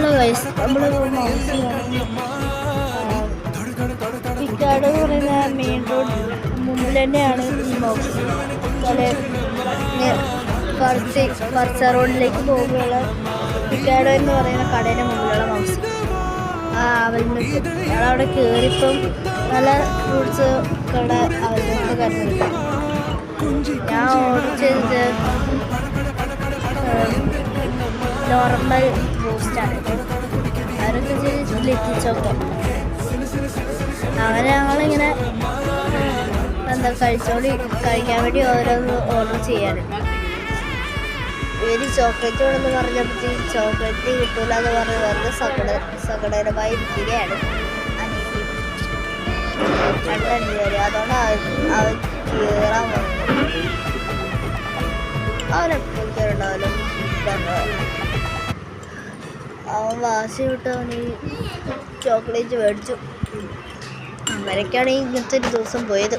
Hello guys, നമ്മൾ mouse പിക്കാട് എന്ന് പറയുന്ന മെയിൻ റോഡ് മുമ്പിൽ തന്നെയാണ് ഈ മൗസ്. ഫർസ റോഡിലേക്ക് പോകുമ്പോഴുള്ള പിക്കാട് എന്ന് പറയുന്ന കടയുടെ മുമ്പിലുള്ള മൗസ്. അവിടെ കയറിയപ്പം നല്ല ഫ്രൂട്ട്സ് കട അവർക്ക് കരുതുന്നുണ്ട്. ഞാൻ ഓർഡർ ചെയ്തത് നോർമൽ ബൂസ്റ്റാണ്. അവരൊക്കെ ലത്തിച്ചോക്കെ അങ്ങനെ ഞങ്ങളിങ്ങനെ കഴിക്കാൻ വേണ്ടി ഓരോന്ന് ഓർഡർ ചെയ്യാനുണ്ട്. ഇവര് ചോക്ലേറ്റ് വേണമെന്ന് പറഞ്ഞപ്പോഴത്തേക്കും ചോക്ലേറ്റ് കിട്ടൂല എന്ന് പറഞ്ഞ് വെറുതെ സങ്കടകരമായി ഇരിക്കുകയാണ്. കണ്ടുകയറി അതുകൊണ്ട് അവൻ കയറാൻ പോകുന്നത്. അവനെപ്പോൾ കയറണ്ടാവല്ലോ. അവൻ വാശി വിട്ട് അവൻ ഈ ചോക്ലേറ്റ് മേടിച്ചു. അങ്ങനെയൊക്കെയാണ് ഇന്നത്തെ ഒരു ദിവസം പോയത്.